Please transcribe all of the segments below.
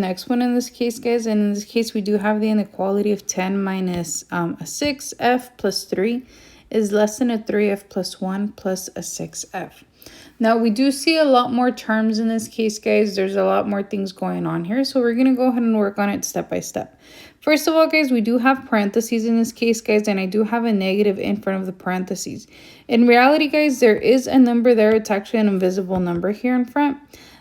Next one in this case, guys, and in this case we do have the inequality of 10 minus a 6f plus 3 is less than a 3f plus 1 plus a 6f. Now we do see a lot more terms in this case, guys. There's a lot more things going on here, so we're going to go ahead and work on it step by step. First of all, guys, we do have parentheses in this case, guys, and I do have a negative in front of the parentheses. In reality, guys, there is a number there. It's actually an invisible number here in front.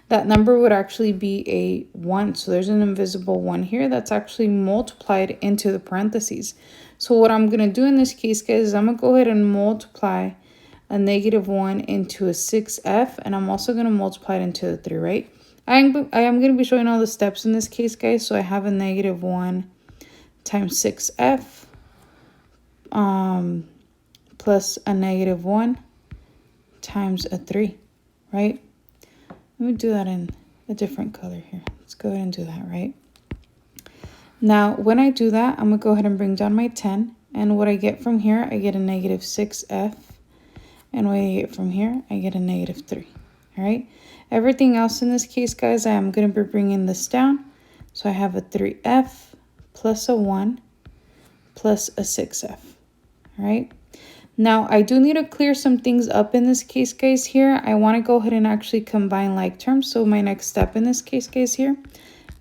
That number would actually be a 1. So there's an invisible 1 here that's actually multiplied into the parentheses. So what I'm going to do in this case, guys, is I'm going to go ahead and multiply a negative 1 into a 6f. And I'm also going to multiply it into a 3, right? I am going to be showing all the steps in this case, guys. So I have a negative 1 times 6f plus a negative 1 times a 3, right? Let me do that in a different color here. Let's go ahead and do that, right? Now, when I do that, I'm going to go ahead and bring down my 10. And what I get from here, I get a negative 6f. And what I get from here, I get a negative 3. All right? Everything else in this case, guys, I am going to be bringing this down. So I have a 3f plus a 1 plus a 6f. All right? Now, I do need to clear some things up in this case, guys, here. I want to go ahead and actually combine like terms. So my next step in this case, guys, here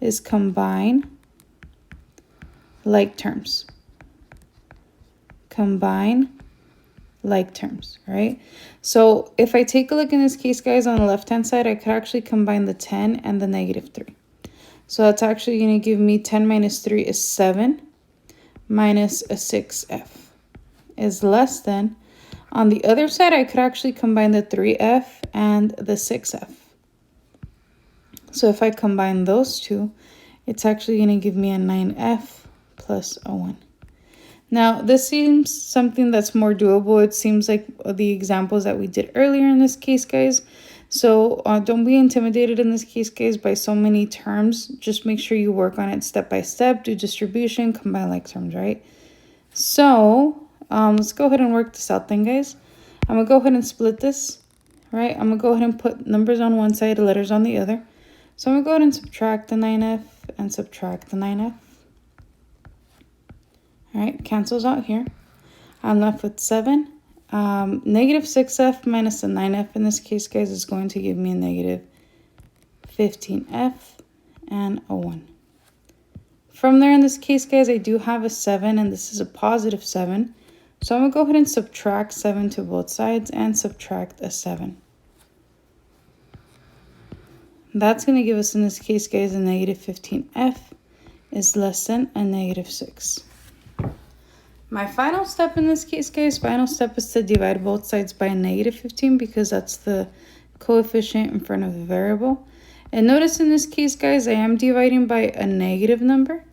is combine like terms. Combine like terms, right? So if I take a look in this case, guys, on the left-hand side, I could actually combine the 10 and the negative 3. So that's actually going to give me 10 minus 3 is 7 minus a 6f. Is less than. On the other side, I could actually combine the 3f and the 6f. So if I combine those two, it's actually going to give me a 9f plus a 1. Now, this seems something that's more doable. It seems like the examples that we did earlier in this case, guys. So don't be intimidated in this case, guys, by so many terms. Just make sure you work on it step by step, do distribution, combine like terms, right? So let's go ahead and work this out then, guys. I'm going to go ahead and split this, right? I'm going to go ahead and put numbers on one side, letters on the other. So I'm going to go ahead and subtract the 9f and subtract the 9f. All right, cancels out here. I'm left with 7. Negative 6f minus the 9f in this case, guys, is going to give me a negative 15f and a 1. From there, in this case, guys, I do have a 7, and this is a positive 7. So I'm going to go ahead and subtract 7 to both sides and subtract a 7. That's going to give us, in this case, guys, a negative 15f is less than a negative 6. My final step in this case, guys, final step is to divide both sides by a negative 15 because that's the coefficient in front of the variable. And notice in this case, guys, I am dividing by a negative number.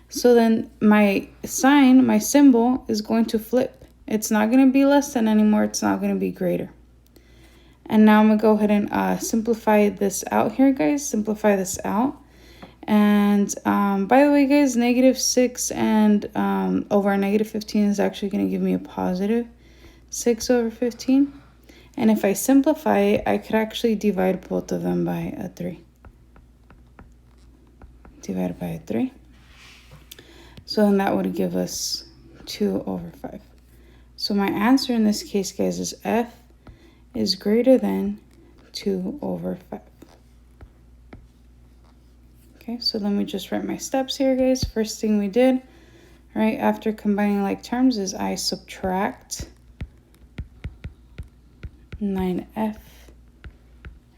So then my sign, my symbol, is going to flip. It's not going to be less than anymore. It's not going to be greater. And now I'm going to go ahead and simplify this out here, guys. Simplify this out. And by the way, guys, negative 6 and over a negative 15 is actually going to give me a positive 6 over 15. And if I simplify it, I could actually divide both of them by a 3. Divided by a 3. So then that would give us 2 over 5. So my answer in this case, guys, is f is greater than 2 over 5. Okay, so let me just write my steps here, guys. First thing we did, right, after combining like terms is I subtract 9f,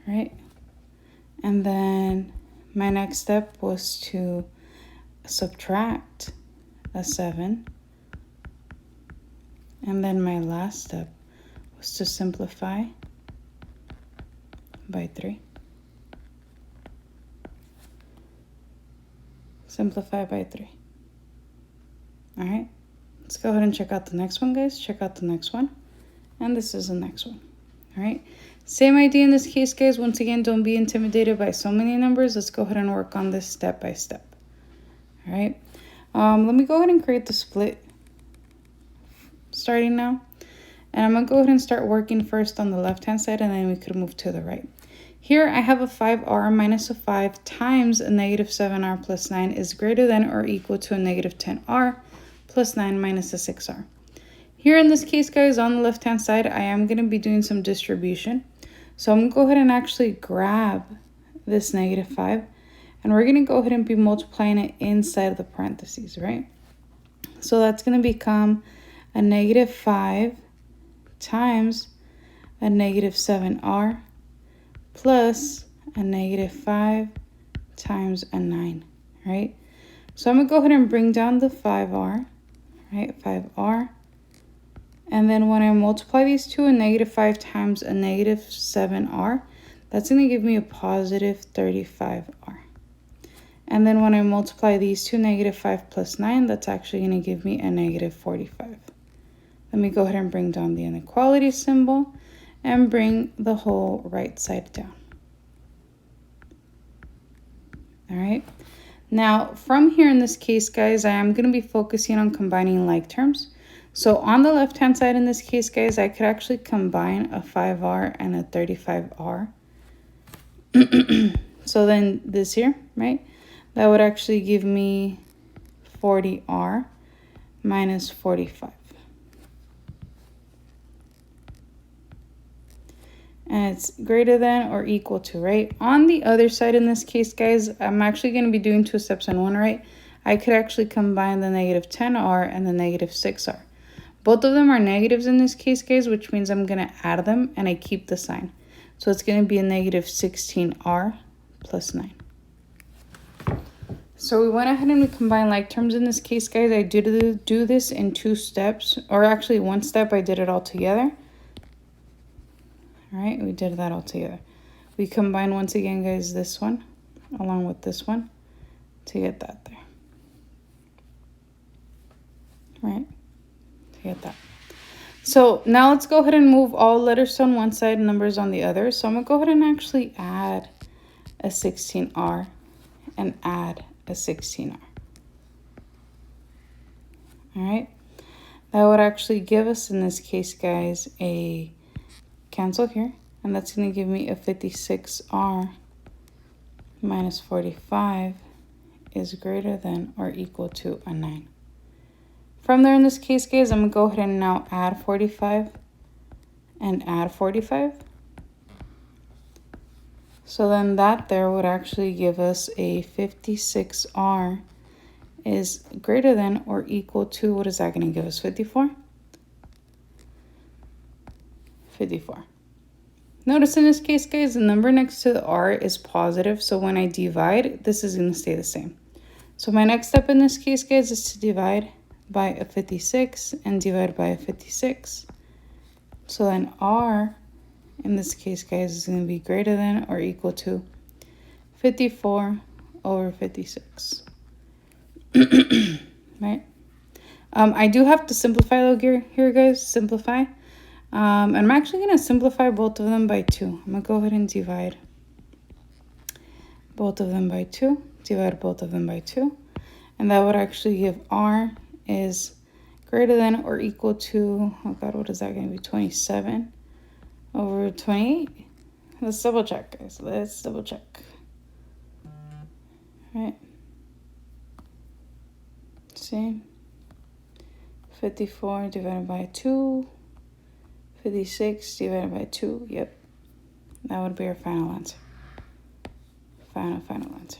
right? And then my next step was to subtract a 7. And then my last step was to simplify by 3. Simplify by 3. All right, let's go ahead and check out the next one, guys. Check out the next one. And this is the next one. All right, same idea in this case, guys. Once again, don't be intimidated by so many numbers. Let's go ahead and work on this step by step. All right, let me go ahead and create the split starting now. And I'm going to go ahead and start working first on the left-hand side, and then we could move to the right. Here I have a 5r minus a 5 times a negative 7r plus 9 is greater than or equal to a negative 10r plus 9 minus a 6r. Here in this case, guys, on the left-hand side, I am going to be doing some distribution. So I'm going to go ahead and actually grab this negative 5, and we're going to go ahead and be multiplying it inside of the parentheses, right? So that's going to become a negative 5 times a negative 7r plus a negative 5 times a 9, right? So I'm going to go ahead and bring down the 5r, right? 5r. And then when I multiply these two, a negative 5 times a negative 7r, that's going to give me a positive 35r. And then when I multiply these two, negative 5 plus 9, that's actually going to give me a negative 45. Let me go ahead and bring down the inequality symbol and bring the whole right side down. All right. Now, from here in this case, guys, I am going to be focusing on combining like terms. So on the left-hand side in this case, guys, I could actually combine a 5r and a 35r. So then this here, right, that would actually give me 40r minus 45. And it's greater than or equal to, right? On the other side in this case, guys, I'm actually going to be doing 2 steps in one, right? I could actually combine the negative 10r and the negative 6r. Both of them are negatives in this case, guys, which means I'm going to add them and I keep the sign. So it's going to be a negative 16r plus 9. So we went ahead and we combined like terms in this case, guys. I did do this in 2 steps, or actually 1 step. I did it all together. All right, we did that all together. We combined once again, guys, this one along with this one to get that there. All right, to get that. So now let's go ahead and move all letters on one side, numbers on the other. So I'm going to go ahead and actually add a 16r and add a 16r. All right, that would actually give us, in this case, guys, a cancel here, and that's going to give me a 56r minus 45 is greater than or equal to a 9. From there, in this case, guys, I'm going to go ahead and now add 45 and add 45. So then that there would actually give us a 56r is greater than or equal to, what is that going to give us, 54? 54. Notice in this case, guys, the number next to the r is positive. So when I divide, this is going to stay the same. So my next step in this case, guys, is to divide by a 56 and divide by a 56. So then r, in this case, guys, is going to be greater than or equal to 54 over 56. Right? I do have to simplify though here, guys, simplify. And I'm actually going to simplify both of them by 2. I'm going to go ahead and divide both of them by 2, divide both of them by 2. And that would actually give r is greater than or equal to, oh God, what is that going to be, 27 over 28? Let's double check, guys. Let's double check. All right. See? 54 divided by 2. 56 divided by 2. Yep. That would be our final answer. Final answer.